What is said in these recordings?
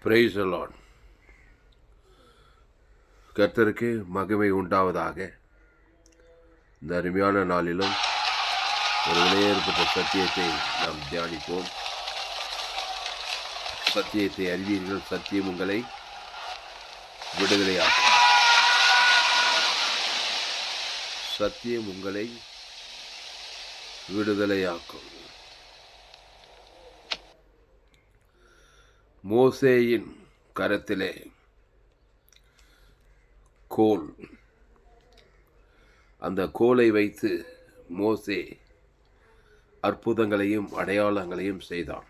Praise the Lord. கர்த்தருக்கு மகிமை உண்டாவதாக. இந்த அருமையான நாளிலும் ஒரு விலையேற்பட்ட சத்தியத்தை நாம் தியானிப்போம். சத்தியத்தை அறிவீர்கள், சத்தியம் உங்களை விடுதலையாக்கும். சத்தியம் உங்களை விடுதலையாக்கும். மோசேயின் கரத்திலே கோல், அந்த கோலை வைத்து மோசே அற்புதங்களையும் அடையாளங்களையும் செய்தான்.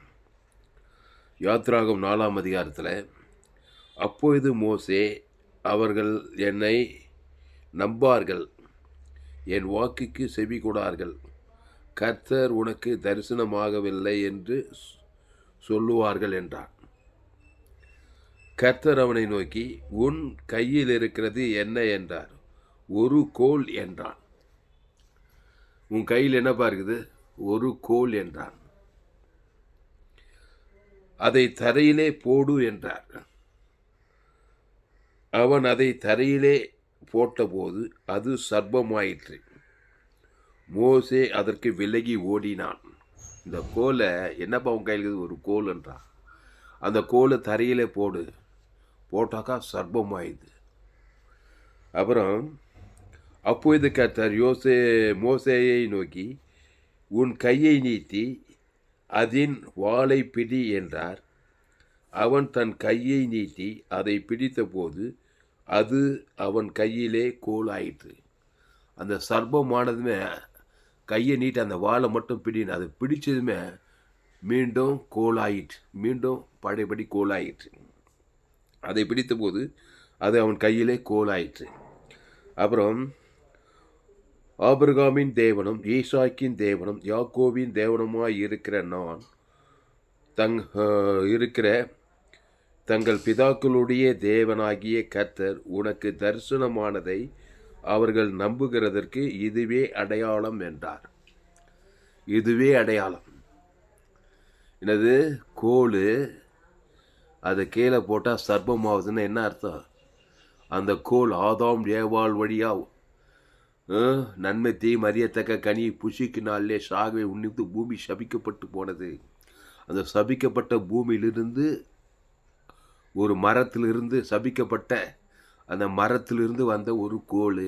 யாத்ராகம் 4ஆம் அதிகாரத்தில், அப்பொழுது மோசே, அவர்கள் என்னை நம்பார்கள், என் வாக்குக்கு செவி கொடார்கள், கர்த்தர் உனக்கு தரிசனமாகவில்லை என்று சொல்லுவார்கள் என்றான். கர்த்தர் அவனை நோக்கி, உன் கையில் இருக்கிறது என்ன என்றார். ஒரு கோல் என்றான். உன் கையில் என்னப்பா இருக்குது? ஒரு கோல் என்றான். அதை தரையிலே போடு என்றார். அவன் அதை தரையிலே போட்டபோது அது சர்ப்பமாயிற்று. மோசே அதற்கு விலகி ஓடினான். இந்த கோலை, என்னப்பா உன் கையில் இருக்குது? ஒரு கோல் என்றான். அந்த கோலை தரையிலே போடு, போட்டாக்கா சர்ப்பமாயிடுது. அப்புறம் அப்பொழுது கர்த்தர் மோசேயை நோக்கி, உன் கையை நீட்டி அதன் வாளை பிடி என்றார். அவன் தன் கையை நீட்டி அதை பிடித்தபோது அது அவன் கையிலே கோல் ஆயிற்று. அந்த சர்ப்பமானதுமே கையை நீட்டி அந்த வாளை மட்டும் பிடின்னு, அதை பிடிச்சதுமே மீண்டும் கோலாயிற்று, மீண்டும் பழையபடி கோலாயிற்று. அதை பிடித்தபோது அது அவன் கையிலே கோலாயிற்று. அப்புறம் ஆபிரகாமின் தேவனும் ஈசாக்கின் தேவனும் யாக்கோபின் தேவனுமாய் இருக்கிற நான் தங்கள் பிதாக்களுடைய தேவனாகிய கர்த்தர் உனக்கு தரிசனமானதை அவர்கள் நம்புகிறதற்கு இதுவே அடையாளம் என்றார். இதுவே அடையாளம். என்னது? கோல், அதை கீழே போட்டால் சர்ப்பமாகுதுன்னு என்ன அர்த்தம்? அந்த கோல் ஆதாம் ஏவாள் வழியாக நன்மை தீமை அறியத்தக்க கனி புசிக்கினாலே சாகவே உன்னித்து பூமி சபிக்கப்பட்டு போனது. அந்த சபிக்கப்பட்ட பூமியிலிருந்து, ஒரு மரத்திலிருந்து, சபிக்கப்பட்ட அந்த மரத்திலிருந்து வந்த ஒரு கோல்.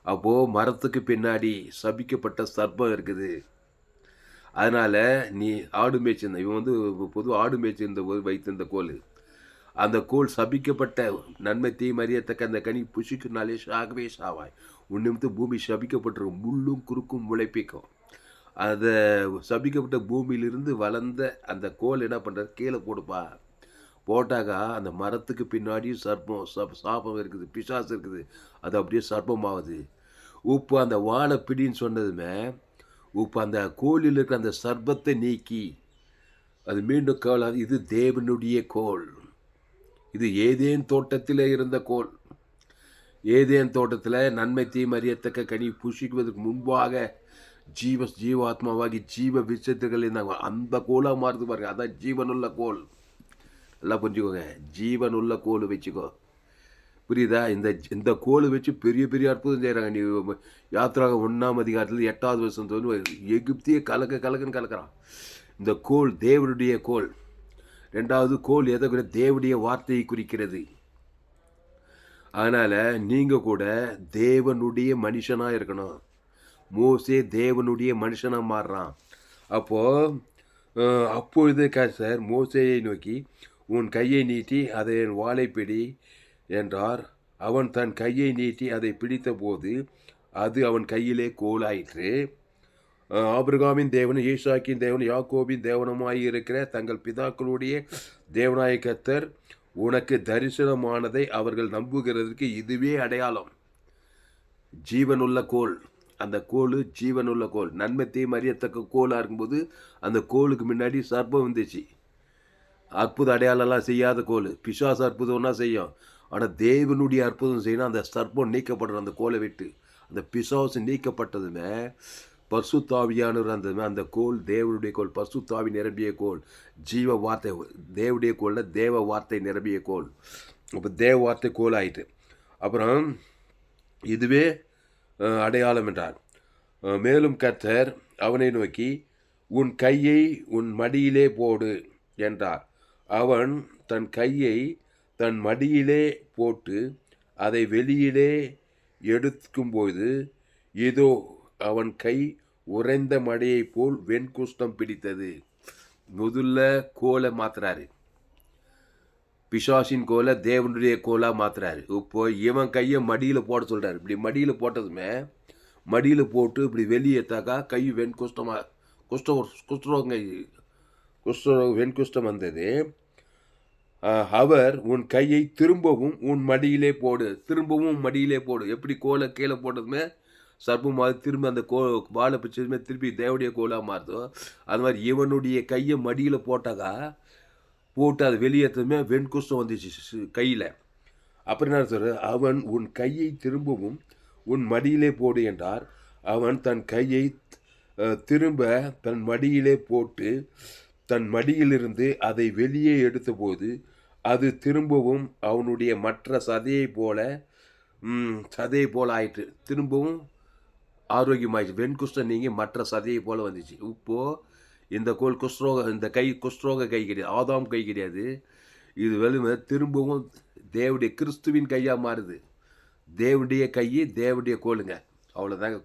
அப்போது மரத்துக்கு பின்னாடி சபிக்கப்பட்ட சர்ப்பம் இருக்குது. அதனால் நீ ஆடு மேய்ச்சிருந்த, இவன் பொது ஆடு மேய்ச்சிருந்த போது வைத்திருந்த கோல், அந்த கோல் சபிக்கப்பட்ட நன்மை தீமை அறியத்தக்க அந்த கனி புசிக்குனாலே சாகவே சாவாய், உன் நிமித்தம் பூமி சபிக்கப்பட்டிருக்கும், முள்ளும் குறுக்கும் முளைப்பிக்கும். அதை சபிக்கப்பட்ட பூமியிலிருந்து வளர்ந்த அந்த கோல் என்ன பண்ணுறது? கீழே போடுப்பா. போட்டாக்கா அந்த மரத்துக்கு பின்னாடியும் சாபம் இருக்குது, பிசாசு இருக்குது. அது அப்படியே சர்ப்பமாகுது. உப்பு அந்த வாழை பிடின்னு சொன்னதுமே, இப்போ அந்த கோலில் இருக்கிற அந்த சர்ப்பத்தை நீக்கி அது மீண்டும் கோல். இது தேவனுடைய கோல். இது ஏதேன் தோட்டத்தில் இருந்த கோல். ஏதேன் தோட்டத்தில் நன்மை தீமை அறியத்தக்க கனி புசிக்குவதற்கு முன்பாக ஜீவாத்மாவாகி ஜீவ விசத்துகள் இருந்தாங்க. அந்த கோலாக மாறுது பாருங்க. அதான் ஜீவனுள்ள கோல். எல்லாம் புரிஞ்சுக்கோங்க. ஜீவனுள்ள கோல் வச்சுக்கோ. புரியுதா? இந்த கோல் வச்சு பெரிய பெரிய அற்புதம் செய்கிறாங்க. நீ யாத்ராகம் 1ஆம் அதிகாரத்தில் 8வது வருஷம் எகிப்திய கலக்குன்னு கலக்கிறான். இந்த கோல் தேவனுடைய கோல். 2வது கோல் எதை கூட? தேவனுடைய வார்த்தையை குறிக்கிறது. அதனால் நீங்கள் கூட தேவனுடைய மனுஷனாக இருக்கணும். மோசே தேவனுடைய மனுஷனாக மாறுறான். அப்பொழுது கர்த்தர் மோசேயை நோக்கி, உன் கையை நீட்டி அதை என் வாளை பிடி என்றார். அவன் தன் கையை நீட்டி அதை பிடித்தபோது அது அவன் கையிலே கோலாயிற்று. ஆபிரகாமின் தேவனும் ஈசாக்கின் தேவனும் யாக்கோபின் தேவனுமாய் இருக்கிற தங்கள் பிதாக்களுடைய தேவனாய கர்த்தர் உனக்கு தரிசனமானதை அவர்கள் நம்புகிறதுக்கு இதுவே அடையாளம். ஜீவனுள்ள கோல். அந்த கோல் ஜீவனுள்ள கோல். நன்மை தீமை அறியத்தக்க கோலாக இருக்கும்போது அந்த கோலுக்கு முன்னாடி சர்ப்பம் வந்துச்சு. அற்புத அடையாளம்லாம் செய்யாத கோல். பிசாசு அற்புதம்னா செய்யும். ஆனால் தேவனுடைய அற்புதம் செய்யணும். அந்த சர்ப்பம் நீக்கப்படுற அந்த கோலை விட்டு அந்த பிசாசு நீக்கப்பட்டதுமே பசுத்தாவியானவர் அந்த கோல் தேவனுடைய கோல், பசுத்தாவி நிரம்பிய கோல், ஜீவ வார்த்தை தேவனுடைய கோல்ல தேவ வார்த்தை நிரம்பிய கோல். இப்போ தேவ வார்த்தை கோல் ஆயிட்டு. அப்புறம் இதுவே அடையாளம் என்றார். மேலும் கர்த்தர் அவனை நோக்கி, உன் கையை உன் மடியிலே போடு என்றார். அவன் தன் கையை தன் மடியிலே போட்டு அதை வெளியிலே எடுக்கும்போது இதோ அவன் கை உறைந்த மடையைப் போல் வெண்குஷ்டம் பிடித்தது. முதல்ல கோலை மாத்துறாரு, பிசாசின் கோலை தேவனுடைய கோலாக மாத்துறாரு. இப்போ இவன் கையை மடியில் போட சொல்கிறார். இப்படி மடியில் போட்டதுமே மடியில் போட்டு இப்படி வெளியேற்றாக்கா கை வெண்குஷ்டமாக வெண்குஷ்டம் வந்தது. அவர் உன் கையை திரும்பவும் உன் மடியிலே போடு, திரும்பவும் மடியிலே போடு. எப்படி கோலை கீழே போட்டதுமே சர்ப்பமாக திரும்பி அந்த வாழை பிடிச்சதுமே திருப்பி தேவடைய கோலாக மாறுதோ, அது மாதிரி இவனுடைய கையை மடியில் போட்டாக்கா போட்டு அது வெளியேற்றதுமே வெண்குஷ்டம் வந்துச்சு கையில். அப்புறம் என்ன சொல்ற, அவன் உன் கையை திரும்பவும் உன் மடியிலே போடு என்றார். அவன் தன் கையை திரும்ப தன் மடியிலே போட்டு தன் மடியிலிருந்து அதை வெளியே எடுத்தபோது அது திரும்பவும் அவனுடைய மற்ற சதையை போல ஆயிற்று. திரும்பவும் ஆரோக்கியமாயிடுச்சு. வெண்குஷ்டம் நீங்கி மற்ற சதையை போல வந்துச்சு. இப்போது இந்த கோல் இந்த கை குஷ்ரோக கை கிடையாது, ஆதாம் கை கிடையாது. இது வெறுமை திரும்பவும் தேவடைய கிறிஸ்துவின் கையாக மாறுது. தேவடைய கை தேவடைய கோலுங்க, அவ்வளோதாங்க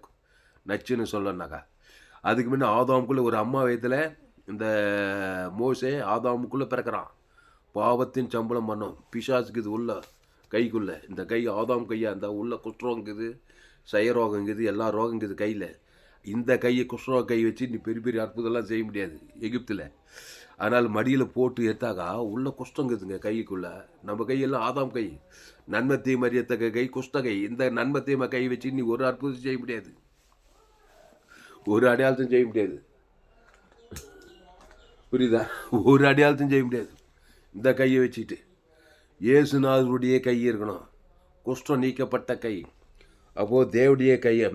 நச்சுன்னு சொல்லணுனாக்கா. அதுக்கு முன்னே ஆதாமுக்குள்ளே ஒரு அம்மா வயதில் இந்த மோசே ஆதாமுக்குள்ளே பிறக்கிறான். பாவத்தின் சம்பளம் பண்ணும் பிசாசுக்கு இது உள்ள கைக்குள்ளே. இந்த கை ஆதாம் கையாக இருந்தால் உள்ள குஷ்ரோங்குது, சயரோகங்குது, எல்லா ரோகங்குது கையில். இந்த கையை குஷ்ரோக கை வச்சு நீ பெரிய பெரிய அற்புதம்லாம் செய்ய முடியாது எகிப்தில். அதனால் மடியில் போட்டு எடுத்தாக்கா உள்ள குஷ்டங்குதுங்க கைக்குள்ளே. நம்ம கையெல்லாம் ஆதாம் கை, நன்மை தீமை அறியத்தக்க கை குஷ்ட கை. இந்த நன்மை தீமை கை வச்சு நீ ஒரு அற்புதம் செய்ய முடியாது, ஒரு அடையாளத்தையும் செய்ய முடியாது. புரியுதா? ஒரு அடையாளத்தையும் செய்ய முடியாது இந்த கையை வச்சுட்டு. இயேசுநாதருடைய கை இருக்கணும், குஷ்டம் நீக்கப்பட்ட கை. அப்போது தேவடைய கையை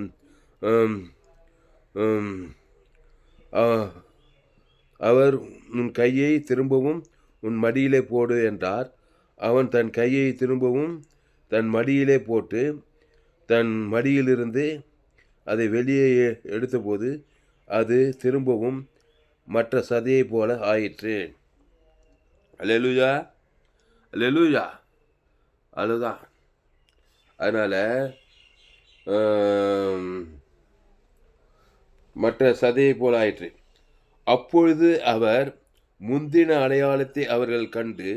அவர் உன் கையை திரும்பவும் உன் மடியிலே போடு என்றார். அவன் தன் கையை திரும்பவும் தன் மடியிலே போட்டு தன் மடியிலிருந்து அதை வெளியே எடுத்தபோது அது திரும்பவும் மற்ற சதையை போல ஆயிற்று. அல்லேலூயா, அல்லேலூயா. அதுதான். அதனால் மற்ற சதையை போல ஆயிற்று. அப்பொழுது அவர் முந்தின அடையாளத்தை அவர்கள் கண்டு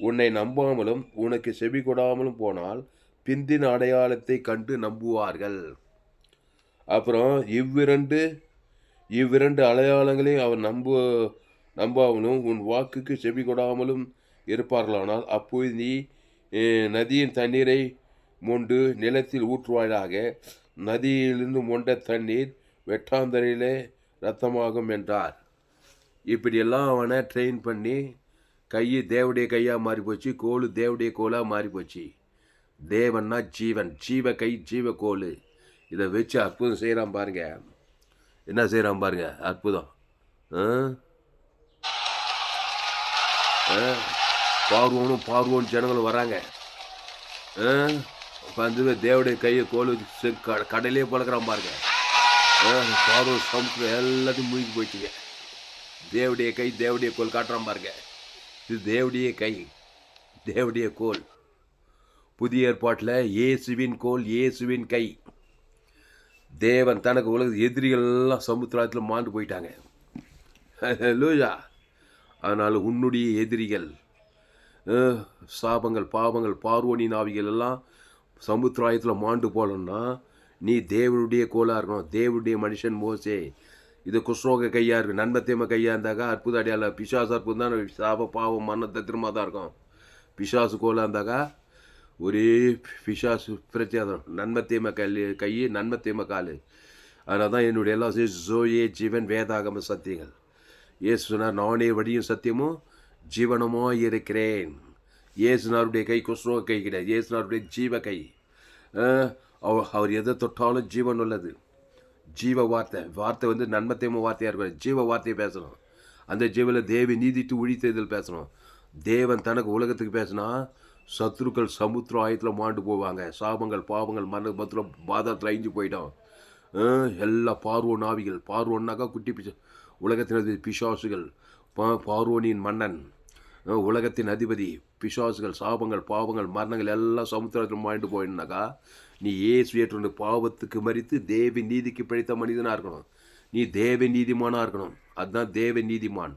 உன்னை நம்பாமலும் உனக்கு செவி கொடாமலும் போனால் பிந்தின அடையாளத்தை கண்டு நம்புவார்கள். அப்புறம் இவ்விரண்டு அடையாளங்களையும் அவர் நம்பாமலும் உன் வாக்குக்கு செவி கொடாமலும் இருப்பார்களானால் அப்போது நீ நதியின் தண்ணீரை மொண்டு நிலத்தில் ஊற்றுவாயாக. நதியிலிருந்து மொண்ட தண்ணீர் வெட்டாந்தரையிலே ரத்தமாகும் என்றார். இப்படியெல்லாம் அவனை ட்ரெயின் பண்ணி கையை தேவடைய கையாக மாறி போச்சு, கோல் தேவடைய கோலாக மாறி போச்சு. தேவன்னா ஜீவன், ஜீவ கை ஜீவ கோல். இதை வச்சு அற்புதம் செய்கிறான் பாருங்க. என்ன செய்கிறான் பாருங்க, அற்புதம். பார்வோன்னு ஜனங்களும் வராங்க. வந்து தேவடைய கையை கோல் வச்சு கடலே பழக்கிறான் பாருங்க. பார்வோ சமுத்திரம் எல்லாத்தையும் மூழ்கி போயிடுச்சுங்க. தேவடைய கை தேவடைய கோல் காட்டுறான் பாருங்க. இது தேவடைய கை தேவடைய கோல். புதிய ஏற்பாட்டில் இயேசுவின் கோல் இயேசுவின் கை. தேவன் தனக்கு உலக எதிரிகள்லாம் சமுத்திரத்தில் மாண்டு போயிட்டாங்க. லூயா. அதனால் உன்னுடைய எதிரிகள் சாபங்கள் பாவங்கள் பார்வோனின் ஆவிகள் எல்லாம் சமுத்திராயத்தில் மாண்டு போகலன்னா நீ தேவனுடைய கோலாக இருக்கணும். தேவனுடைய மனுஷன் மோசே. இது குஷ்ரோக கையாக இருக்குது. நன்மத்தேம கையாக இருந்தாக்கா அற்புத அடையாளம். பிசாசு அற்புதம் தான் சாப பாவம் மரணத்தை திரும்ப தான் இருக்கும். பிசாசு கோலாக இருந்தாக்கா ஒரே பிசாசு பிரச்சனை. நன்மத்தேம கை நன்மத்தேம கால். அதனால தான் என்னுடைய எல்லாம் ஜோயே ஜீவன் வேதாகம சத்தியங்கள். ஏசுனார் நானே வழியும் சத்தியமும் ஜீவனமோ இருக்கிறேன். ஏசுனாருடைய கை குஷ்ரோக கை கிடையாது, ஏசுனாருடைய ஜீவ கை. அவர் எதை தொட்டாலும் ஜீவன் உள்ளது. ஜீவ வார்த்தை. வார்த்தை வந்து நன்மத்தையும் வார்த்தையாக இருக்கணும். ஜீவ வார்த்தையை பேசணும். அந்த ஜீவில் தேவி நீதிட்டு ஒழித்ததில் பேசணும். தேவன் தனக்கு உலகத்துக்கு பேசினா சத்துருக்கள் சமுத்திர ஆயத்தில் மாண்டு போவாங்க. சாபங்கள் பாவங்கள் மரணத்தில் பாதத்தில் அழிஞ்சு போயிட்டோம். எல்லா பார்வோன் ஆவிகள், பார்வோன்னாக்கா குட்டி உலகத்தின் பிசாசுகள், பார்வோனின் மன்னன், உலகத்தின் அதிபதி, பிசாசுகள், சாபங்கள் பாவங்கள் மரணங்கள் எல்லாம் சமுத்திரத்தில் மாண்டு போயினாக்கா நீ இயேசு ஏற்று பாவத்துக்கு மறித்து தேவி நீதிக்கு பிழைத்த மனிதனாக இருக்கணும். நீ தேவ நீதிமானாக இருக்கணும். அதுதான் தேவ நீதிமான்.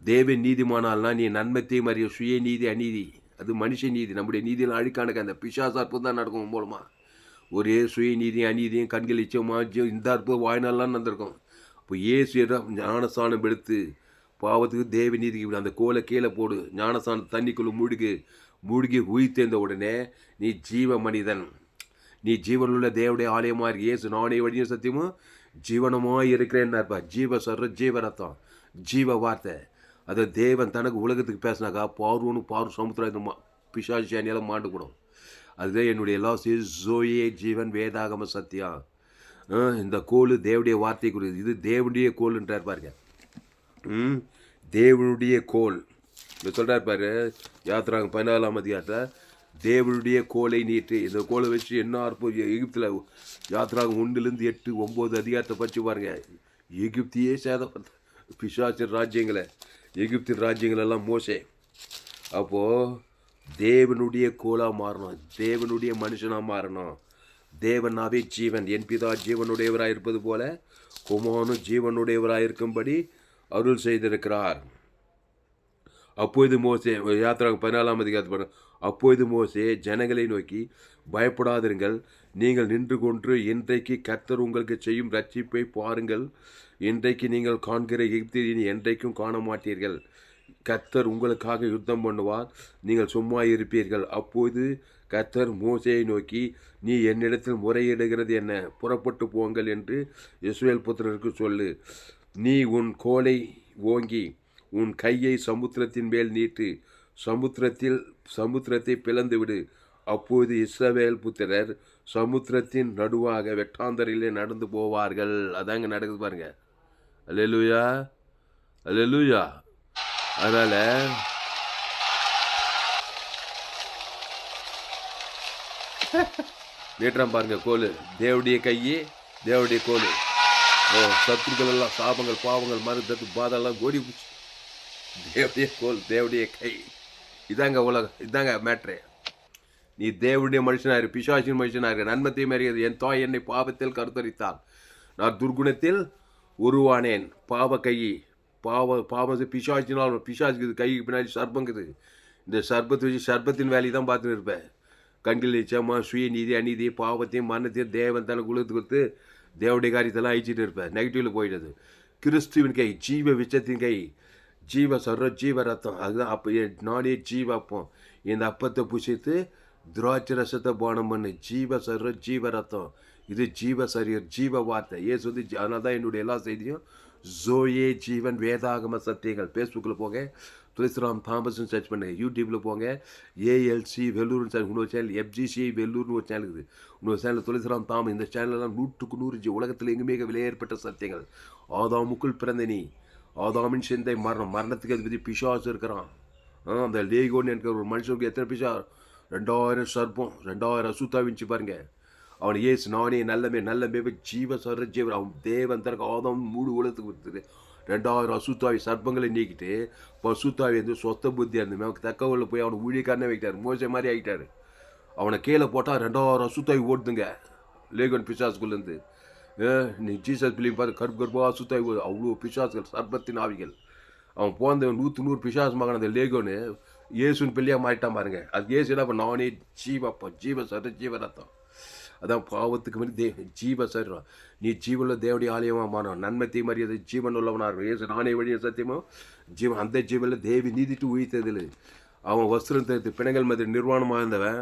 தேவ நீதிமானால்னா நீ நன்மத்தையும் அறிய சுய நீதி அநீதி, அது மனுஷ நீதி. நம்முடைய நீதியில் அழுக்கானுக்கு அந்த பிசாசு அற்புதம் தான் நடக்கும் மூலமாக. ஒரே சுய நீதியும் அநீதியும் கண்கள் இச்சமாச்சும் இந்த அற்புதம் வாய்நாள்லாம் நடந்திருக்கும். இப்போ இயேசு ஞானஸ்தானம் எடுத்து பாவத்துக்கு தேவ நீதிக்கு அந்த கோலை கீழே போடு, ஞானஸ்தானம் தண்ணிக்குள்ளே மூழ்கி உயிர்த்தேர்ந்த உடனே நீ ஜீவ மனிதன். நீ ஜீவனுள்ள தேவடைய ஆலயமாக இருக்கு. இயேசு நானே வழியும் சத்தியமும் ஜீவனமாக இருக்கிறேன்னு இருப்பா. ஜீவ சொல்கிற ஜீவ ரத்தம், ஜீவ வார்த்தை. அதை தேவன் தனக்கு உலகத்துக்கு பேசினாக்கா பார்வனும் சமுத்திரம் பிசாசியானியெல்லாம் மாண்டுக்கூடும். அதுதான் என்னுடைய எல்லா ஜோயே ஜீவன் வேதாகம சத்தியம். இந்த கோல் தேவனுடைய வார்த்தை குறித்து. இது தேவனுடைய கோல்ன்றார் பாருங்க. தேவனுடைய கோல் சொல்கிறார் பாரு. யாத்திராங்க 14ஆம் அதிகாரத்தில் தேவனுடைய கோலை நீட்டு. இந்த கோலை வச்சு என்ன அற்புதம். எகிப்தில் யாத்திராங்க 1-8 9 அதிகாரத்தை படித்து பாருங்க. எகிப்தியே சேதம் பிசாசின் ராஜ்யங்களை, எகிப்தின் ராஜ்யங்களெல்லாம் மோசே. அப்போது தேவனுடைய கோலாக மாறணும், தேவனுடைய மனுஷனாக மாறணும். தேவனாவே ஜீவன். என் பிதா ஜீவனுடையவராக இருப்பது போல குமாரனும் ஜீவனுடையவராக இருக்கும்படி அருள் செய்திருக்கிறார். அப்பொழுது மோசே, யாத்திராங்க 14ஆம் அதிகாரத்தை, அப்பொழுது மோசே ஜனங்களை நோக்கி, பயப்படாதிருங்கள், நீங்கள் நின்று கொண்டு இன்றைக்கு கர்த்தர் உங்களுக்கு செய்யும் ரட்சிப்பை பாருங்கள். இன்றைக்கு நீங்கள் காண்கிற எகிப்தியரை என்றைக்கும் காண மாட்டீர்கள். கர்த்தர் உங்களுக்காக யுத்தம் பண்ணுவார், நீங்கள் சும்மா இருப்பீர்கள். அப்போது கர்த்தர் மோசேயை நோக்கி, நீ என்னிடத்தில் முறையிடுகிறது என்ன? புறப்பட்டு போங்கள் என்று இஸ்ரவேல் புத்திரருக்கு சொல்லு. நீ உன் கோலை ஓங்கி உன் கையை சமுத்திரத்தின் மேல் நீட்டு, சமுத்திரத்தை பிளந்து விடு. அப்போது இஸ்ரவேல் புத்திரர் சமுத்திரத்தின் நடுவாக வெட்டாந்தரையிலே நடந்து போவார்கள். அதாங்க நடக்குது பாருங்க. அல்லேலூயா, அல்லேலூயா. அதனால நீட்டுறான் பாருங்க கோல். தேவடைய கையே தேவடைய கோல். சத்துருக்கள் எல்லாம் சாபங்கள் பாவங்கள் மருந்து பாதெல்லாம் ஓடி போச்சு. தேவடைய கோல், தேவடைய கை. இதாங்க உலகம், இதாங்க மேட்ரு. நீ தேவனுடைய மனுஷனாயிரு, பிசாசின் மனுஷனாயிரு. நன்மத்தையும் அறியாது. என் தாய் என்னை பாவத்தில் கருத்தரித்தாள், நான் துர்குணத்தில் உருவானேன். பாவ கை, பாவம் பிசாசினால். பிசாசுக்குது கைக்கு பின்னாடி சர்ப்பங்குது. இந்த சர்ப்பத்தை வச்சு சர்ப்பத்தின் வேலையை தான் பார்த்துன்னு இருப்பேன். கண்கள் நிச்சயமா சுய நீதி அநீதி பாவத்தையும் மரணத்தையும் தேவன் தனக்கு உலகத்து கொடுத்து தேவடைய காரியத்தெல்லாம் அழிச்சிட்டு இருப்பேன். நெகட்டிவில் போயிடுது. கிறிஸ்துவின் கை, ஜீவ விஷத்தின் கை, ஜீவ சொல்கிற ஜீவ ரத்தம். அதுதான் அப்போ நானே ஜீவ அப்பம். இந்த அப்பத்தை புசித்து திராட்சை ரசத்தை பானம் பண்ணு. ஜீவ சொல்கிற ஜீவ ரத்தம். இது ஜீவ சரீர், ஜீவ வார்த்தை. ஏசு வந்து அதனால தான் என்னுடைய எல்லா செய்தியும் ஜோயே ஜீவன் வேதாகம சத்தியங்கள். ஃபேஸ்புக்கில் போங்க, துளசிராம் தாமஸ்ன்னு சர்ச் பண்ணுங்க. யூடியூப்பில் போங்க, ஏஎல்சி வெள்ளூர்னு சர்ச். இன்னொரு சேனல் எஃப்ஜிசி வெள்ளூர்னு ஒரு சேனல் இருக்குது. இன்னொரு சேனல் துளசிராம் தாமஸ். இந்த சேனல்லாம் 100க்கு 100 உலகத்தில் எங்குமே விலையேற்பட்ட சத்தியங்கள். ஆதாமுக்குள் பிறந்த நீ, ஆதாமின் சிந்தை மரணம், மரணத்துக்கு அதிபதி பிசாசு இருக்கிறான். அந்த லேகோன்னு எனக்கு ஒரு மனுஷனுக்கு எத்தனை பிசா? 2000 சர்ப்பம், 2000 அசுத்தாவிச்சு பாருங்க. அவன் ஏசு நானே நல்ல ஜீவ சர ஜீவன். அவன் தேவன் தனக்கு ஆதாம் மூடு உலகத்துக்கு கொடுத்துட்டு 2000 அசுத்தாவி சர்ப்பங்களை நீக்கிட்டு இப்போ அசுத்தாவி வந்து சொத்த புத்தியாக இருந்தமே அவனுக்கு தக்கவரில் போய் அவனை ஊழியக்காரனே வைக்கிட்டார். மோச மாதிரி ஆகிட்டார். அவனை கீழே போட்டால் 2000 அசுத்தாவி ஓடுதுங்க லேகோன் பிசாசுக்குள்ளேருந்து. நீ ஜீசஸ் பிள்ளையும் பார்த்து கர்ப்பா அசுத்தாவி ஓடு. அவ்வளோ பிசாசுகள், சர்ப்பத்தின் ஆவிகள். அவன் போந்த 100 பிசாசு மகன் அந்த லேகோன்னு இயேசுன்னு பிள்ளையாக மாறிட்டான் பாருங்க. அது இயேசு என்ன? நானே ஜீவப்பா, ஜீவ சர ஜீவ ரத்தம். அதான் பாவத்துக்கு மாதிரி ஜீவ சரீரம். நீ ஜீவனுள்ள தேவடைய ஆலயமாக மாறணும். நன்மத்தை மரியாதை ஜீவன் உள்ளவனாக இருக்கும். ஏசு நானே வழிய சத்தியமோ ஜீவன். அந்த ஜீவனில் தேவி நீதிட்டு உயிர்த்ததில் அவன் வஸ்திரம் தெரிவித்து பிணங்கள் மாதிரி நிர்வாணமாக இருந்தவன்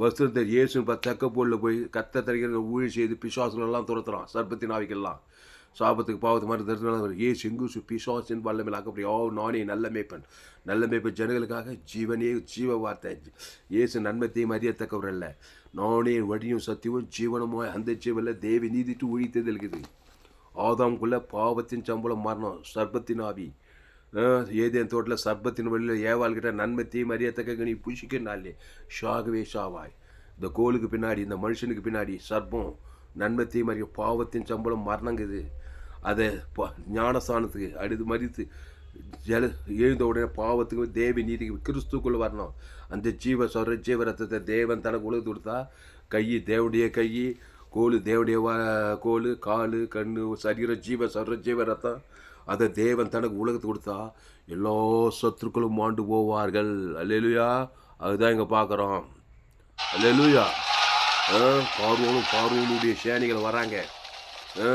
வஸ்திரம் தெரிவி இயேசுன்னு பார்த்து தக்க போலில் போய் கத்த தரிக்கிற ஊழி செய்து பிசாசுகளெல்லாம் துரத்துறான். சர்ப்பத்தின் ஆவிகள்லாம் சாபத்துக்கு பாவத்து மாதிரி தரிசனம். ஏசு எங்கு பிசாசின் வல்லமையில் ஆக்கப்படி நானே நல்ல மேய்ப்பன் ஜனங்களுக்காக ஜீவனே ஜீவ வார்த்தை. ஏசு நன்மத்தையும் அறியத்தக்கவர் அல்ல, நானே வழியும் சத்தியமும் ஜீவனமாய் அந்த ஜீவனில் தேவி நீதிட்டு உழித்தது இருக்குது. ஆதாம்குள்ள பாவத்தின் சம்பளம் மரணம், சர்ப்பத்தின் ஆவி. ஏதேன் தோட்டத்தில் சர்ப்பத்தின் வழியில் ஏவாள்கிட்ட நன்மை தீமை அறியத்தக்க நீ புஷிக்கினாலே ஷாகவே ஷாவாய். இந்த கோலுக்கு பின்னாடி, இந்த மனுஷனுக்கு பின்னாடி சர்ப்பம், நன்மை தீமை அறிய, பாவத்தின் சம்பளம் மரணங்குது. அதை ஞானஸ்தானத்துக்கு அடுத்து மறித்து எழுந்த உடனே பாவத்துக்கு தேவி நீதிக்கு கிறிஸ்துக்குள்ள வரணும். அந்த ஜீவ ரத்தத்தை தேவன் தனக்கு உலகத்து கொடுத்தா, கை தேவடைய கை, கோல் தேவடைய கோல், காலு கண்ணு சரீர ஜீவ ரத்தம், அதை தேவன் தனக்கு உலகத்து கொடுத்தா எல்லா சத்துருக்களும் மாண்டு போவார்கள். அல்லேலூயா. அதுதான் இங்கே பார்க்குறோம். அல்லேலூயா. பார்வோனுடைய சேனைகள் வராங்க,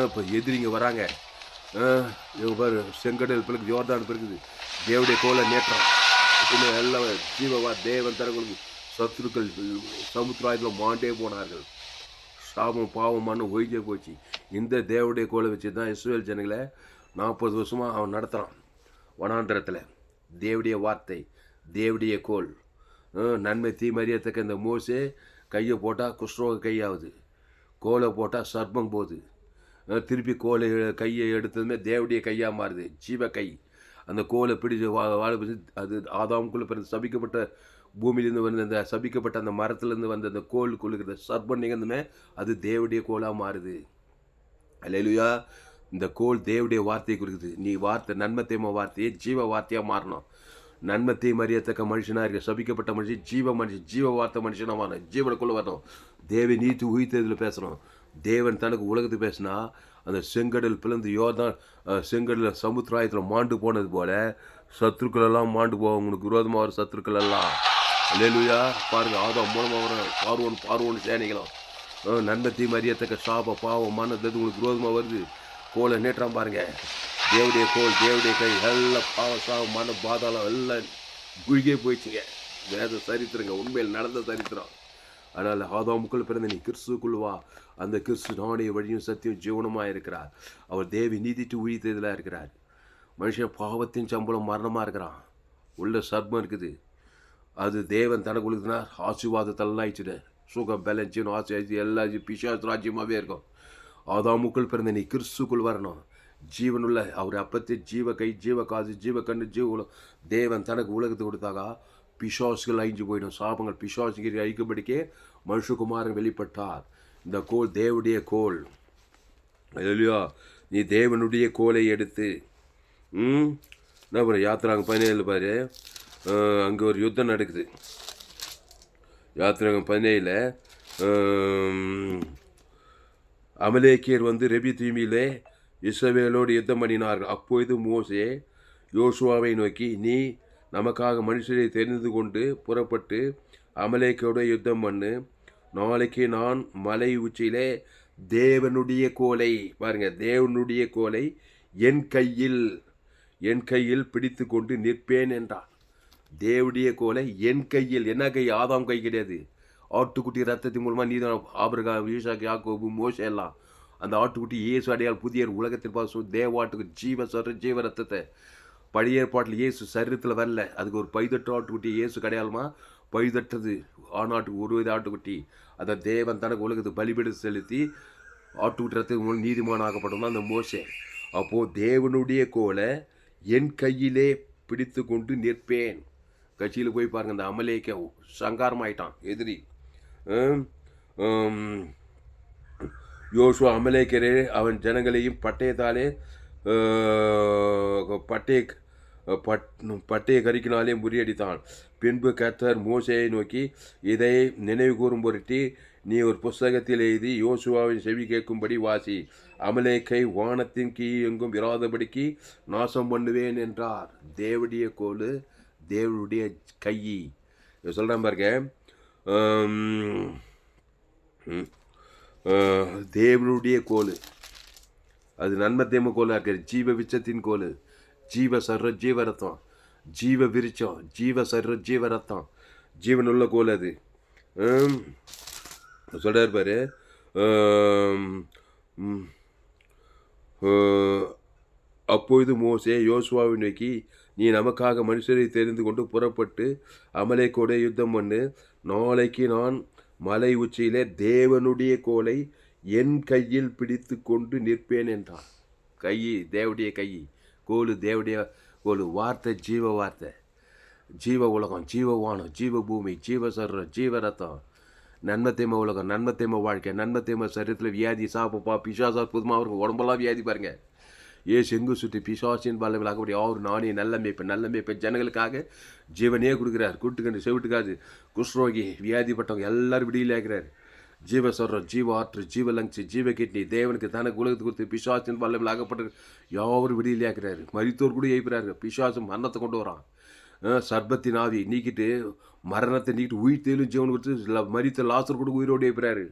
இப்போ எதிரிங்க வராங்க. இவங்க பாரு, செங்கடல் பிறகு யோர்தான் பிறகுது, தேவடைய கோலை நேற்றம் எல்லாம் ஜீவவா தேவன் தரங்களுக்கு சத்துருக்கள் சமுத்திராயத்தில் மாண்டே போனார்கள். சாபம் பாவமான ஒய்ஞ்சே போச்சு. இந்த தேவடைய கோலை வச்சு தான் இஸ்ரவேல் ஜனங்களை 40 வருஷமாக அவன் நடத்துகிறான் வனாந்திரத்தில். தேவடைய வார்த்தை, தேவடைய கோல், நன்மை தீமறியத்தக்க இந்த மோசே கையை போட்டால் குஷ்ரோக கையாகுது, கோலை போட்டால் சர்ப்பம் போகுது. திருப்பி கோலை கையை எடுத்ததுமே தேவடைய கையாக மாறுது, ஜீவ கை. அந்த கோலை பிடிச்சி வாழ பிடிச்சி, அது ஆதாமுக்குள்ளே பிறந்த சபிக்கப்பட்ட பூமியிலேருந்து வந்த அந்த சபிக்கப்பட்ட அந்த மரத்துலேருந்து வந்த அந்த கோல் கொள்ளுகிற சர்ப்பம் நிகழ்ந்துமே அது தேவடைய கோலாக மாறுது. அல்லேலூயா. இந்த கோல் தேவடைய வார்த்தையை குறிக்குது. நீ வார்த்தை நன்மை தீமை வார்த்தையை ஜீவ வார்த்தையாக மாறணும். நன்மை தீமை அறியத்தக்க மனுஷனாக இருக்க சபிக்கப்பட்ட மனுஷன் ஜீவ வார்த்தை மனுஷனாக மாறணும். ஜீவனுக்குள்ளே வரணும். தேவை நீத்து உயிர்த்ததில் பேசணும். தேவன் தனக்கு உலகத்து பேசினா அந்த செங்கடல் பிளந்து யோர்தான் செங்கடல் சமுத்திராயத்தில் மாண்டு போனது போல சத்துருக்கள் எல்லாம் மாண்டு போவோம். உங்களுக்கு விரோதமாக வர சத்துருக்கள் எல்லாம். அல்லேலூயா. பாருங்க, ஆதாம் மூலமாக வர பார்வோன் சேனைகளும் நன்மை தீமை அறியத்தக்க சாப பாவம் மனது உங்களுக்கு விரோதமாக வருது. கோலை நேற்றாம் பாருங்க, தேவடைய கோல் தேவடைய கை எல்லாம் பாவ சாபம் மன பாதாளம் எல்லாம் குழிகே போயிடுச்சுங்க. வேத சரித்திரங்க, உண்மையில் நடந்த சரித்திரம். அதனால் ஆதாமுக்குள் பிறந்த நீ கிறிஸ்துக்குள் வா. அந்த கிறிஸ்து நானே வழியும் சத்தியம் ஜீவனமாக இருக்கிறார். அவர் தேவி நீதிட்டு உயிர்த்ததில் இருக்கிறார். மனுஷன் பாவத்தின் சம்பளம் மரணமாக இருக்கிறான். உள்ள சர்ப்பம் இருக்குது, அது தேவன் தனக்கு கொடுக்குதுன்னா ஆசீர்வாதத்தெல்லாம் ஆயிடுச்சுடு. சுகம் பலன் ஆசை எல்லா பிசாசு ராஜ்யமாகவே இருக்கும். ஆதாமுக்குள் பிறந்த நீ கிறிஸ்துக்குள் வரணும். ஜீவனுள்ள அவர் அப்பத்தை ஜீவ கை ஜீவ காசு ஜீவ கண்ணு ஜீவ தேவன் தனக்கு உலகத்தை கொடுத்தாக்கா பிசாசுகள் அழிஞ்சு போயிடும். சாபங்கள் பிசாசுகள் அழிக்கும்படிக்கே மனுஷகுமாரன் வெளிப்பட்டார். இந்த கோல் தேவனுடைய கோல். இல்லையா? நீ தேவனுடைய கோலை எடுத்து என்ன பாரு, யாத்திராங்க 17 பாரு, அங்கே ஒரு யுத்தம் நடக்குது. யாத்திராங்க 17 அமலேக்கியர் வந்து ரெபி தீமியிலே இஸ்ரவேலோடு யுத்தம் பண்ணினார்கள். அப்பொழுது மோசே யோசுவாவை நோக்கி, நீ நமக்காக மனுஷரை தெரிந்து கொண்டு புறப்பட்டு அமலேக்கியோட யுத்தம் பண்ணு. நாளைக்கு நான் மலை உச்சியிலே தேவனுடைய கோலை, பாருங்க, தேவனுடைய கோலை என் கையில் பிடித்து கொண்டு நிற்பேன் என்றான். தேவனுடைய கோலை என் கையில். என்ன கை? ஆதாம் கை கிடையாது. ஆட்டுக்குட்டி ரத்தத்தின் மூலமாக நீதான் ஆபிரகாம் ஈசாக்கு யாக்கோபு மோசே எல்லாம். அந்த ஆட்டுக்குட்டி இயேசு அடையாள புதிய உலகத்தில் பார்த்து தேவாட்டுக்கு ஜீவ ரத்தத்தை. பழைய ஏற்பாட்டில் இயேசு சரீரத்தில் வரல, அதுக்கு ஒரு பைதட்டு ஆட்டுக்குட்டி இயேசு கிடையாதுமா. பைதட்டது ஆனாட்டுக்கு ஒரு ஆட்டுக்குட்டி. அதை தேவன் தனக்கு உலகத்துக்கு பலிபீடு செலுத்தி ஆட்டுக்குட்டி ரத்தத்தின் மூலம் நீதிமான் ஆக்கப்பட்டோம்னா அந்த மோசே. அப்போது தேவனுடைய கோலை என் கையிலே பிடித்து கொண்டு நிற்பேன். கட்சியில் போய் பாருங்கள், அந்த அமலேக்க சங்காரமாயிட்டான் எதிரி. யோசுவா அமலேக்கரே அவன் ஜனங்களையும் பட்டயத்தாலே பட்டய கரிக்கினாலே முறியடித்தான். பின்பு கர்த்தர் மோசேயை நோக்கி, இதை நினைவு கூறும் பொருட்டு நீ ஒரு புஸ்தகத்தில் எழுதி யோசுவாவின் செவி கேட்கும்படி வாசி. அமலேக்கை வானத்தின் கீழ் எங்கும் இராதபடிக்கு நாசம் பண்ணுவேன் என்றார். தேவனுடைய கோல் தேவனுடைய கை. சொல்கிறேன் பாருங்க, தேவனுடைய கோல் அது நன்மை தேம கோலாக இருக்குது. ஜீவ விச்சத்தின் கோல், ஜீவ சர்ற ஜீவ ரத்தம், ஜீவ விருச்சம், ஜீவ சர்ற ஜீவ ரத்தம், ஜீவனுள்ள கோல் அது. சொல்கிறார் பாரு, அப்பொழுது மோசே யோசுவாவை நோக்கி, நீ நமக்காக மனுஷரை தெரிந்து கொண்டு புறப்பட்டு அமலேக்கோட யுத்தம் பண்ணு. நாளைக்கு நான் மலை உச்சியிலே தேவனுடைய கோலை என் கையில் பிடித்து கொண்டு நிற்பேன் என்றான். கை தேவடைய கை, கோல் தேவடைய கோல், வார்த்தை ஜீவ வார்த்தை, ஜீவ உலகம், ஜீவ வானம், ஜீவ பூமி, ஜீவ சர்ரம், ஜீவ ரத்தம், நன்மை தீமை உலகம், நன்மை தீமை வாழ்க்கை, நன்மை தீமை சரீரத்தில் வியாதி, சாப்பப்பா பிசாசு அற்புதமாக இருக்கும், உடம்பெல்லாம் வியாதி பாருங்க. ஏசு எங்கு சுற்றி பிசாசின் பல்லவிலாக அப்படி அவர் நானே நல்ல மேய்ப்பேன் ஜனங்களுக்காக ஜீவனே கொடுக்குறார். கூட்டுக்கண்டு செவிட்டுக்காது குஷ்ரோகி வியாதிப்பட்டவங்க எல்லாரும் விடியிலாகிறார். ஜீவ சொல்கிறோம், ஜீவ ஆற்று, ஜீவ லங்ஸ், ஜீவ கிட்னி, தேவனுக்கு தனக்கு உலகத்துக்கு கொடுத்து பிசாசின் பல்லவில் ஆகப்பட்ட யாரும் விடியிலாகிறாரு. மரித்தோர் கூட எழுப்புறாரு. பிசாசும் மரணத்தை கொண்டு வரான். சர்பத்தின் ஆவி நீக்கிட்டு மரணத்தை நீக்கிட்டு உயிர்த்தேலும் ஜீவன் கொடுத்து மரித்த லாசர் கூட உயிரோடு எழுப்புறாரு.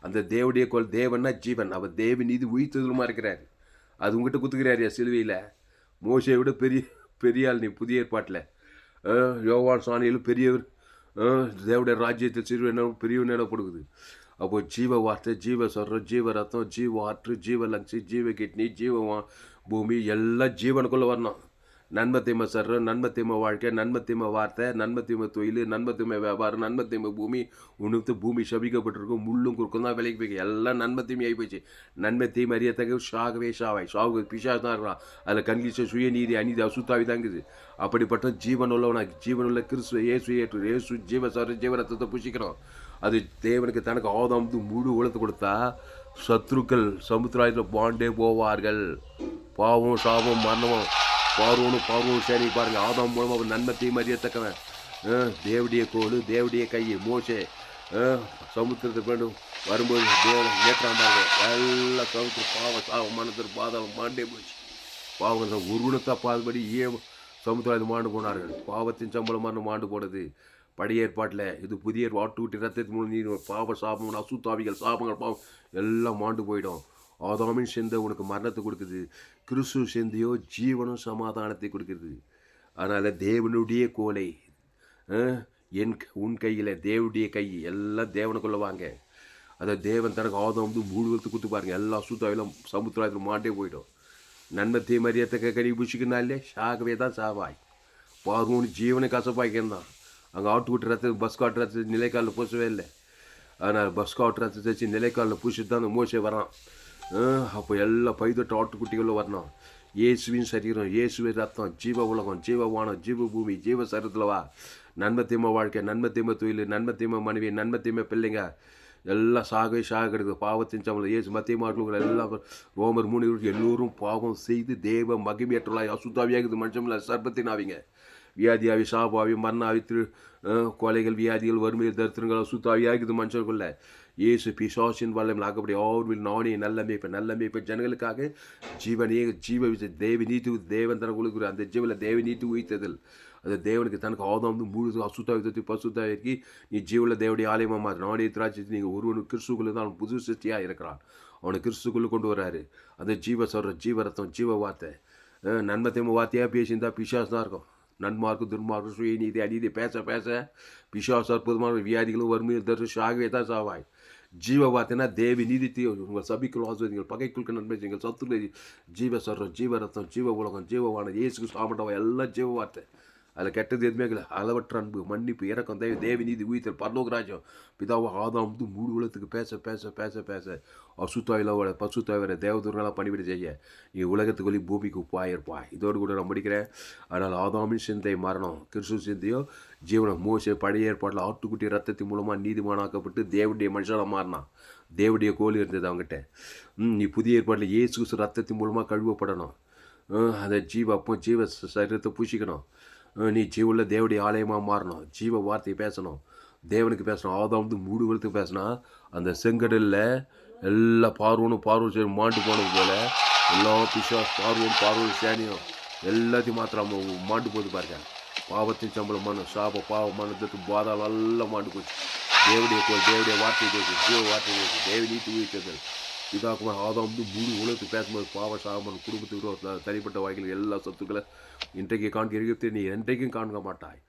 அந்த தேவடைய கோல், தேவன்னா ஜீவன், அவர் தேவன் நீதி உயிர்த்ததுமா இருக்கிறாரு. அது உங்ககிட்ட குத்துக்கிறாரியா சிலுவையில். மோசையை விட பெரிய ஆள் நீ புதிய ஏற்பாட்டில். யோவான் சாணியில் பெரியவர், தேவடைய ராஜ்யத்தில் சிறுவ பெரியவன் எனப்படுக்குது. அப்போ ஜீவ வார்த்தை, ஜீவ சொல்கிறோம், ஜீவ ரத்தம், ஜீவ ஆற்று, ஜீவ லங்ஸு, ஜீவ கிட்னி, ஜீவ பூமி எல்லாம் ஜீவனுக்குள்ளே வரணும். நன்மை தீமை சொல்கிறோம், நன்மை தீமை வாழ்க்கை, நன்மை தீமை வார்த்தை, நன்மை தீமை தொழில், நன்மை தீமை வியாபாரம், நன்மை தீமை பூமி. உனக்கு பூமி சபிக்கப்பட்டிருக்கும், முள்ளும் குறுக்கும் தான் விலைக்கு போய் எல்லாம் நன்மை தீமை ஆகி போச்சு. நன்மை தீமை அறியத்தக்க சாகவே சாவு பிசாசு தான் இருக்கிறான். அதில் கண்கிச்ச சுயநீதி அநீதி அசுத்தாவி தாங்குது. அப்படிப்பட்ட ஜீவன் உள்ளவனாக ஜீவனுள்ள கிறிஸ்துவ ஏசு ஜீவ சொல்கிற ஜீவரத்தத்தை புஷிக்கிறோம். அது தேவனுக்கு தனக்கு ஆதாம் முழு உலகத்தை கொடுத்தா சத்ருக்கள் சமுத்திராயத்தில் பாண்டே போவார்கள். பாவம் சாபம் மரணமும் பார்வோனும் சேனை பாருங்கள். ஆதாம் மூலமாக அவர் நன்மை தீமை அறியத்தக்கவன். தேவடைய கோல், தேவடைய கை, மோசே சமுத்திரத்துக்கு வேண்டும் வரும்போது ஏற்றாண்டாங்க. எல்லாம் சமுத்திர பாவம் சாவம் மனத்திற்கு பாதாளம் மாண்டே போச்சு. பாவங்கள் உருவனத்தை பாதுபடி சமுத்திரம் மாண்டு போனார்கள். பாவத்தின் சம்பளமான மாண்டு போனது பழைய ஏற்பாட்டில். இது புதிய வாட்டு ரத்தத்தின் மூலம் நீர் பாவ சாபம் அசுத்தாவிகள் சாபங்கள் பாவம் எல்லாம் மாண்டு போயிடும். ஆதாமின் சிந்தை உனக்கு மரணத்தை கொடுக்குது. கிறிஸ்து சிந்தையோ ஜீவனும் சமாதானத்தை கொடுக்குறது. அதனால் தேவனுடைய கோலை உன் கையில், தேவனுடைய கை எல்லாம் தேவனுக்குள்ளே வாங்க. அதை தேவன் தனக்கு ஆதாம் மூழ்கத்துக்கு கொடுத்து பாருங்க. எல்லா சுத்தாவிலும் சமுத்திரத்தில் மாண்டே போயிடும். நன்மை தீமறியத்தக்க கறி புஷிக்குனாலே சாகவே தான் சாவாய். பார்வோன்னு ஜீவனை கசப்பாய்க்கிருந்தான். அங்கே ஆட்டுக்குட்டி ரத்து பஸ் காட்டு ரத்து நிலைக்காலில் பூசவே இல்லை. அதனால் பஸ் காட்டு ரத்து தைச்சி நிலைக்காலில் பூசிட்டு தான் அந்த மோசே வரான். அப்போ எல்லா பைதொட்டு ஆட்டுக்குட்டிகளும் வரணும். இயேசுவின் சரீரம், இயேசுவின் ரத்தம், ஜீவ உலகம், ஜீவ வானம், ஜீவ பூமி, ஜீவ சரீரத்தில் வா. நன்மை தீமை வாழ்க்கை, நன்மை தீமை தொழில், நன்மை தீமை மனைவி, நன்மை தீமை பிள்ளைங்க எல்லாம் சாக கிடக்குது. பாவத்தின் சம்பளம் இயேசு மத்திய மாட்டுகள் எல்லாம் ரோமர் 3 எல்லோரும் பாவம் செய்து தேவ மகிமையற்றலாய் அசுத்தாவியாகுது. மனுஷன் சர்பத்தின் ஆவிங்க, வியாதியாவி, சாபாவி, மரணாவி, கொலைகள், வியாதிகள், வறுமையில், தரித்திரங்கள் அசுத்தாவியாகுது மனுஷனுக்குள்ள. இயேசு பிசாசின் வல்லமையில் ஆகப்படி ஆர்வில் நானே நல்ல மேய்ப்பேன் ஜனங்களுக்காக ஜீவனே ஜீவ தேவ நீதி தேவன் தன கொடுக்குற அந்த ஜீவனில் தேவ நீதி உயிர்த்ததில் அது தேவனுக்கு தனக்கு ஆதாம் முழு அசுத்தாவிதத்தை பசுத்தாவிற்கு நீ ஜீவனில் தேவடைய ஆலயமாக மாறு. நானே திராட்சை நீங்கள் ஒருவனுக்கு கிறிஸ்துக்குள்ளே தான் புது சிருஷ்டியாக இருக்கிறான். அவனை கிறிஸ்துக்குள்ளே கொண்டு வராரு. அந்த ஜீவ சொல்கிற ஜீவரத்தம், ஜீவ வார்த்தை, நன்மை தீமை வார்த்தையாக பேசியிருந்தால் பிசாசு தான் இருக்கும். நன்மார்க்கும் துன்மார்க்கும் சுயநீதி அநீதி பேச பிசாசு அற்புதமான வியாதிகளும் வறுமையில் தரிசு ஆகவே தான் சாவாய். ஜீவ வார்த்தைனா தேவி நீதித்தை உங்கள் சபிக்குள் ஆசிரியர்கள் பகைக்குள்க நன்மை நீங்கள் சத்துரு ஜீவ சொல்கிறோம், ஜீவ ரத்தம், ஜீவ உலகம், ஜீவவான இயேசுக்கு சாப்பிட்டவா எல்லாம் ஜீவ வார்த்தை. அதில் கெட்டது எதுவுமே இல்லை. அளவற்ற அன்பு, மன்னிப்பு, இறக்கம், தேவி நீதி உயிர்த்தல், பரலோகராஜ்யம். பிதாவை ஆதாம் மூணு உலகத்துக்கு பேச அசுத்தாவில பசுத்தாவிர தேவதூர்களாக பணிவிட செய்ய நீ உலகத்துக்குள்ளே பூமிக்கு உப்பாயிருப்பாய். இதோடு கூட நான் முடிக்கிறேன். அதனால் ஆதாமின் சிந்தை மரணம், கிறிஸ்து சிந்தையோ ஜீவனம். மோசே பழைய ஏற்பாட்டில் ஆட்டுக்குட்டி ரத்தத்தின் மூலமாக நீதிமானாக்கப்பட்டு தேவனுடைய மனுஷனாக மாறினான். தேவனுடைய கோல் இருந்தது அவங்ககிட்ட. நீ புதிய ஏற்பாட்டில் இயேசு ரத்தத்தின் மூலமாக கழுவப்படணும். அந்த ஜீவ சரீரத்தை பூசிக்கணும். நீ ஜீவுள்ள தேவடைய ஆலயமாக மாறணும். ஜீவ வார்த்தை பேசணும், தேவனுக்கு பேசணும். ஆதாம் மூடு வளர்த்து பேசினா அந்த செங்கடலில் எல்லா பார்வனும் சேரும் மாண்டு போனது போல் எல்லா பிசாஸ் பார்வன் சேனியும் எல்லாத்தையும் மாத்திரம் மாண்டு போது பாருங்க. பாவத்தின் சம்பளம் மனம் சாப பாவ மனத்துக்கு பாதாளம் எல்லாம் மாண்டு போச்சு. தேவடைய கோல், தேவடைய வார்த்தை பேசு, ஜீவ வார்த்தை பேசு, தேவ நீதி உயிர்த்தல். இதாக்குமா ஆதாம் மூணு உலகத்துக்கு பேசும்போது பாவ சாபம் குடும்பத்துக்கு தனிப்பட்ட வாழ்க்கையில் எல்லா சொத்துக்களை இன்றைக்கு காண்கிறீங்க, நீ என்றைக்கும் காண்க மாட்டாய்.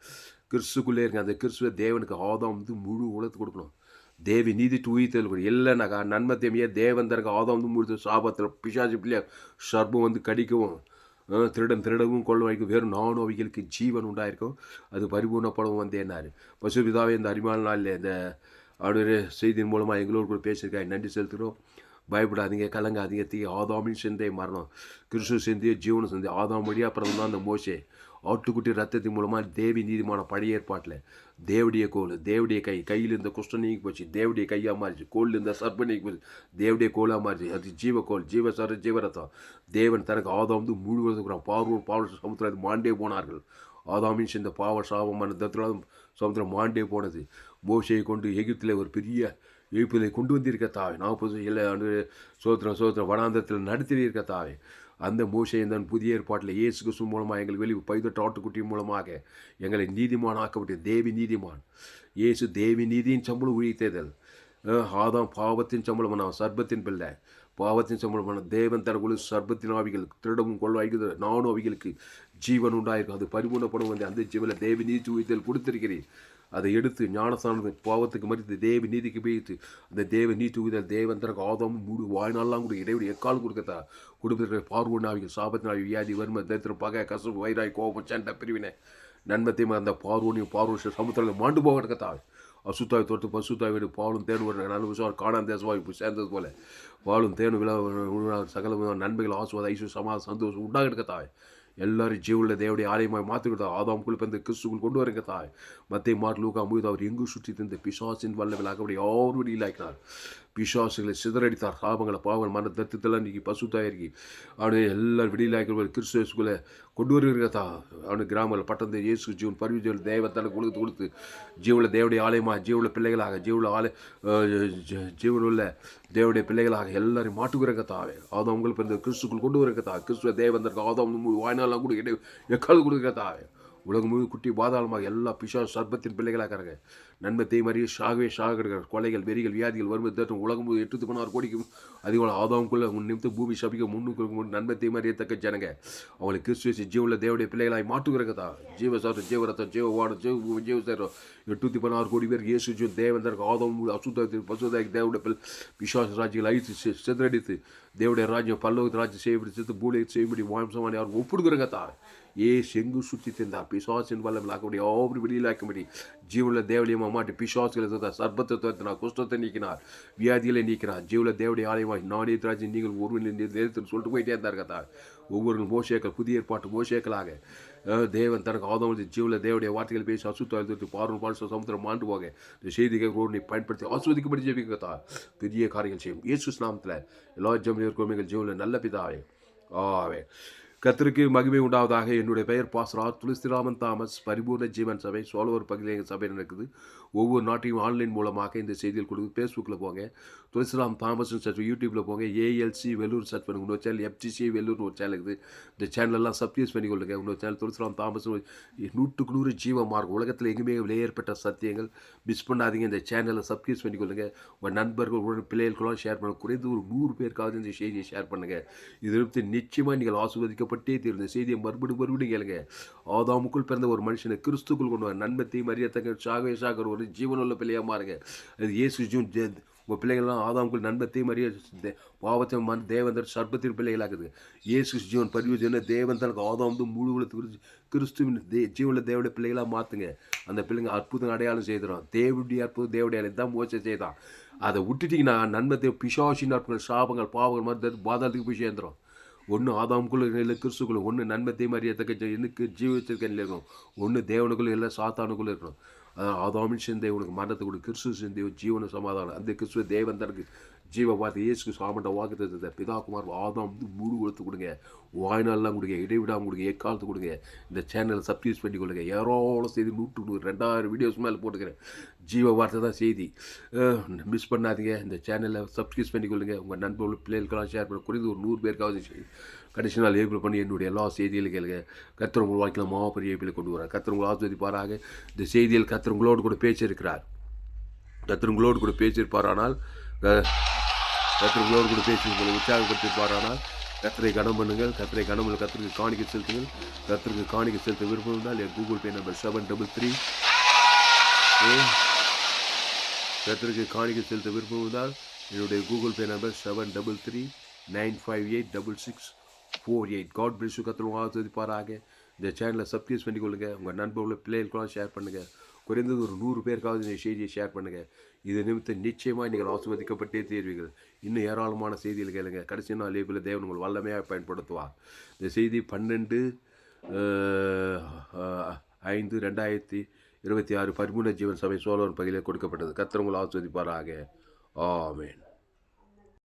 கிறிஸ்துக்குள்ளே இருங்க. அந்த கிறிஸ்துவ தேவனுக்கு ஆதாம் முழு உலகத்து கொடுக்கணும். தேவி நீதி உயிர்த்தல் கொடுக்கணும். இல்லைனாக்கா நன்மை தேவையே தேவன் தனக்கு ஆதாம் முழு சாபத்தில் பிசாசு பிள்ளையா சர்பம் கடிக்கவும் திருடவும் கொள்ள வைக்கும். வேறு நானும் அவைகளுக்கு ஜீவன் உண்டாயிருக்கும். அது பரிபூர்ணப்படவும் வந்தேன்னாரு. பசுபிதாவே இந்த அறிமான நாளில் இந்த அவருடைய செய்தியின் மூலமாக எங்களோடு கூட பேசியிருக்காங்க. நன்றி செலுத்துகிறோம். பயப்படாதீங்க, கலங்காதீங்க. ஆதாமின் சிந்தை மரணம், கிறிஸ்து சிந்தைய ஜீவன சிந்தை. ஆதாம் வழியாக பிறந்தான் அந்த மோசே. ஆட்டுக்குட்டி ரத்தத்தின் மூலமாக தேவி நீதிமான பழைய ஏற்பாட்டில் தேவடைய கோல், தேவடைய கையில் இருந்த குஷ்டம் நீங்கி போச்சு, தேவடைய கையாக மாறிச்சு. கோல் இருந்த சர்ப்பம் நீங்கி போச்சு, தேவடைய கோலாக மாறிச்சு. அது ஜீவக்கோல், ஜீவரத்தம். தேவன் தனக்கு ஆதாம் முழுவதும் பாவ சமுத்திரம் மாண்டே போனார்கள். ஆதாமின் சிந்த பாவ சாபமான சமுத்திரம் மாண்டே போனது. மோசையை கொண்டு எகிப்தில் ஒரு பெரிய எழுப்பிலை கொண்டு வந்திருக்க தாவே. 40 ஆண்டு சோத்திரம் வனாந்தரத்தில் நடத்தியிருக்க தாவே. அந்த மோசை தான் புதிய ஏற்பாட்டில் இயேசு கிறிஸ்து மூலமாக எங்கள் பைதொட்டு ஆட்டுக்குட்டி மூலமாக எங்களை நீதிமான் ஆக்கப்பட்டு தேவி நீதிமான். இயேசு தேவி நீதியின் சம்பளம் உழித்தேதல். ஆதாம் பாவத்தின் சம்பளம், நான் சர்பத்தின் பிள்ளை. பாவத்தின் சம்பளமான தேவன் தனக்குள்ள சர்பத்தின் ஆவிகள் திருடவும் கொள்ள வைக்கிறது. நானும் அவைகளுக்கு ஜீவன் உண்டாயிருக்கும். அது பரிபூர்ணப்படும் வந்து அந்த ஜீவனில் தேவி நீதி உயிர்த்தல் கொடுத்திருக்கிறேன். அதை எடுத்து ஞானஸ்தானத்தை பாவத்துக்கு மறித்து தேவ நீதிக்கு போயிட்டு அந்த தேவ நீதி உயிர்த்தல் தேவன் தனக்கு ஆதாம் மூடு வாழ்நாளெல்லாம் கூட இடைவெளி எக்கால் கொடுக்கத்தா குடும்பத்தில் பார்வோனாவிகள் சாபத்தினாவி வியாதி வறுமை தரித்திரம் பகை கசப்பு வயிறாய் கோபம் சண்டை பிரிவினை நன்மத்தையும் அந்த பார்வோனியும் சமுத்திரத்தில் மாண்டு போக இருக்கத்தா. அசுத்தாய் தொட்டு பசுத்தாய் வீடு பாலும் தேன் ஒரு நல்ல விஷயம் காணான் தேசவாய் சேர்ந்தது போல பாலும் தேனும் விழா சகல நன்மைகள் ஆசுவாத ஐஸ்வர்ய சமாதான சந்தோஷம் உண்டாக இருக்கத்தாய். எல்லாரும் ஜீவுள்ள தேவடைய ஆலயமாய் மாற்றிக்கிட்டா. ஆதாமுக்குள் பிறந்த கிறிஸ்துக்குள் கொண்டு வருங்க தாய். மத்திய மாட்டு லூக்கா முழுது அவர் எங்கு சுற்றி தந்த பிசாசின் வல்லவிலாக அப்படி யாரும் இல்லாக்கினார். பிசாசுகளை சிதறடித்தார். சாபங்களை பாவங்கள் மன தத்துவத்தெல்லாம் இன்றைக்கி பசுத்தாயிருக்கி அவனை எல்லாரும் விடியலாக்கி கிறிஸ்துக்குள்ளே கொண்டு வருகிறதா. அவனுக்கு கிராமங்கள் பட்டந்த இயேசு ஜீவன் பரிவிஜல் தேவத்தனை கொடுத்து ஜீவுள்ள தேவடைய ஆலயமாக ஜீவுள்ள பிள்ளைகளாக ஜீவனுள்ள தேவடைய பிள்ளைகளாக எல்லாரும் மாட்டுகிறங்க தாவே. ஆதாம் பிறந்த கிறிஸ்துக்குள் கொண்டு வருங்க தா. கிறிஸ்துவ தேவந்தற்கு ஆதாம் வாய்நாளெலாம் கூட எக்கால் கொடுக்குற தாவே. உலகம் முழு குட்டி பாதாளமாக எல்லா சர்பத்தின் பிள்ளைகளாக நன்மை தேமறிய சாகவே கொலைகள் வெறிகள் வியாதிகள் வறுமை தட்டும் உலகம் முழு 816 கோடிக்கும் அதிகம் ஆதாமுக்குள்ள நிமித்த பூமி சபிக்க முன்னுக்கு நன்மை தேமறியத்தக்க ஜனங்க அவங்களை கிறிஸ்துவ ஜீவுள்ள தேவடைய பிள்ளைகளாய் மாட்டுகிறதா. ஜீவசாரம் ஜீவரத்தம் ஜீவவானம் ஜீவசேரம் 816 கோடி பேர் இயேசு ஜீவன் தேவந்தருக்கு ஆதாம் அசுத்தாயத்தில் பசுதாய்க்கு தேவடைய பிசாச ராஜ்யங்கள் அழித்து சிதறடித்து தேவடைய ராஜ்யம் பல்லவத்து ராஜ்யம் செய்யப்படி பூலையை செய்யும்படி மாம்சமான யாரும் ஒப்பிடுகிறங்கத்தா. செங்கு சுற்றி தந்தார். பிசாசின் வல்லவிலாக்கபடி அவரு வெளியிலாக்கும்படி ஜீவுள்ள தேவலையும் மாட்டி பிசாசுகளை தந்தார். சர்பத்தை துரத்தினார். குஷ்டத்தை நீக்கினார். வியாதிகளை நீக்கினார். ஜீவுள்ள தேவடைய ஆலயமாய் நானே ராஜ்யம் நீங்கள் ஒருவன் சொல்லிட்டு போயிட்டே இருந்தார் கத்தா. ஒவ்வொரு மோசேக்கள் புதிய ஏற்பாட்டு மோசேக்களாக தேவன் தனக்கு ஆதாம் ஜீவுள்ள தேவடைய வார்த்தைகள் பேசி அசுத்தாயத்து பார்வன் சமுத்திரம் மாண்டு போக இந்த செய்திகள் ரோடனை பயன்படுத்தி ஆஸ்வதிக்கப்படி ஜெபிக்கத்தா. பெரிய காரியங்கள் செய்யும் இயேசு நாமத்தில் எல்லா ஜெபம் கோமைகள் ஜீவுள்ள நல்ல பிதாவே ஆவே. கர்த்தருக்கு மகிமை உண்டாவதாக. என்னுடைய பெயர் பாஸ்டர் துளசிராமன் தாமஸ். பரிபூர்ண ஜீவன் சபை சோழவர் பகுதியில் எங்கள் சபை நடக்குது. ஒவ்வொரு நாட்டையும் ஆன்லைன் மூலமாக இந்த செய்திகள் கொடுக்குது. ஃபேஸ்புக்கில் போங்க, துளசிராம் தாமஸ் சர்ச், யூடியூப்பில் போங்க, ஏஎல்சி வெள்ளூர் சர்ச் பண்ணுங்க. இன்னொரு சேனல் எஃப்டிசி வெள்ளூர்னு ஒரு சேனல் இருக்குது. இந்த சேனலெல்லாம் சப்ஸ்கிரைப் பண்ணிக்கொள்ளுங்க. இன்னொரு சேனல் துளசிராம் தாமஸ் 100க்கு 100 ஜீவ மார்க்கம். உலகத்தில் எங்குமே விலையேற்பட்ட சத்தியங்கள் மிஸ் பண்ணாதீங்க. இந்த சேனலை சப்ஸ்கிரைப் பண்ணிக்கொள்ளுங்க. உங்கள் நண்பர்கள் உங்கள் பிள்ளைகளுக்கெல்லாம் ஷேர் பண்ணுங்க. குறைந்து ஒரு 100 பேருக்காவது இந்த செய்தியை ஷேர் பண்ணுங்கள். இதிலிருந்து நிச்சயமாக நீங்கள் ஆசீர்வதிக்கப்பட்டே தீர்ந்த செய்தியை மறுபடியும் கேளுங்க. ஆதாமுக்குள் பிறந்த ஒரு மனுஷனை கிறிஸ்துக்குள் கொண்டு வர நன்மத்தை மரியத்தங்க சாக ஒரு ஜீவனுள்ள பிள்ளையாக மாறுங்க. அது இயேசு ஜூன் உங்கள் பிள்ளைகள்லாம் ஆதாமுக்குள் நன்மத்தை மரிய பாவத்தை தேவந்தர் சர்பத்தின் பிள்ளைகளாகுது. இயேசு ஜீவன் பரிவர்த்தனை தேவந்தனுக்கு ஆதாம் முழு உலகத்துக்கு கிறிஸ்துவின் ஜீவனில் தேவடைய பிள்ளைகளாக மாற்றுங்க. அந்த பிள்ளைங்க அற்புதம் அடையாளம் செய்துடும். தேவடைய அற்புதம் தேவடைய தான் மோசை செய்தான். அதை விட்டுட்டிங்கன்னா நன்மத்தை பிசாசின் அற்புதங்கள் சாபங்கள் பாவங்கள் மாதிரி பாதாளத்துக்கு போய் சேர்ந்துடும். ஒன்று ஆதாமுக்குள்ள இல்லை கிறிஸ்துக்குள்ள, ஒன்று நன்மத்தை மரியத்தக்க எனக்கு ஜீவித்திருக்க இருக்கணும், ஒன்று தேவனுக்குள்ள இல்லை சாத்தானுக்குள்ளே இருக்கணும். ஆதாமின் சிந்தை உனக்கு மரணத்தை கொடு, கிறிஸ்துவ சிந்தை ஜீவன சமாதானம். அந்த கிறிஸ்துவ தேவன் தனக்கு ஜீவ பார்த்து இயேசு சாமண்ட வாக்குத்தத்தை பிதாகுமார் ஆதாம் முழு கொடுத்து கொடுங்க. வாய்நாளெலாம் கொடுங்க, இடைவிடாமல் கொடுங்க, எக்காலத்து கொடுங்க. இந்த சேனலை சப்ஸ்கிரைப் பண்ணி கொள்ளுங்க. ஏராளம் செய்தி 100 2000 வீடியோஸ் மேலே போட்டுக்கிறேன். ஜீவ வார்த்தை தான் செய்தி, மிஸ் பண்ணாதீங்க. இந்த சேனலை சப்ஸ்கிரைப் பண்ணிக்கொள்ளுங்க. உங்கள் நண்பர்கள் பிள்ளைகளுக்கெல்லாம் ஷேர் பண்ண. குறைந்து ஒரு 100 பேருக்காவது கடைசி நாள் ஏற்பாடு பண்ணி என்னுடைய எல்லா செய்திகளும் கேளுங்க. கர்த்தர் உங்கள் வாழ்க்கையில் மாபெரிய ஏற்பில் கொண்டு வரார். கர்த்தர் உங்களை ஆஸ்வதிப்பாராக. இந்த செய்தியில் கர்த்தர் உங்களோடு கூட பேச்சிருக்கிறார். கர்த்தர் உங்களோடு கூட பேச்சிருப்பாரானால் கர்த்தர் உங்களோடு கூட பேசி உங்களை உற்சாகப்படுத்திருப்பாரானால் கர்த்தரை கனம் பண்ணுங்கள். கர்த்தரை கனம் பண்ண கர்த்தருக்கு காணிக்கை செலுத்துங்கள். கர்த்தருக்கு காணிக்கை செலுத்த விருப்பம் இருந்தால் என் கூகுள் பே நம்பர் 733 கர்த்தருக்கு காணிக்கை செலுத்த விருப்பம் இருந்தால் என்னுடைய Google Pay number 733-958-6648. God bless you. கர்த்தர் ஆஸ்வதிப்பாராக. இந்த சேனலை சப்ஸ்கிரைப் பண்ணிக்கொள்ளுங்க. உங்கள் நண்பர்களை பிள்ளைகளுக்கெல்லாம் ஷேர் பண்ணுங்கள். குறைந்தது ஒரு 100 பேருக்காவது இந்த செய்தியை ஷேர் பண்ணுங்கள். இது நிமித்தம் நிச்சயமாக நீங்கள் ஆசீர்வதிக்கப்பட்டே தீர்வீர்கள். இன்னும் ஏராளமான செய்திகள் கேளுங்க. கடைசி நாள் லேபில் தேவன் உங்கள் வல்லமையாக பயன்படுத்துவார். இந்த செய்தி 12/5/2026 பரிபூர்ண ஜீவன் சபை சோழன் பகுதியில் கொடுக்கப்பட்டது. கர்த்தர் உங்களை ஆசீர்வதிப்பாராக. ஆமென்.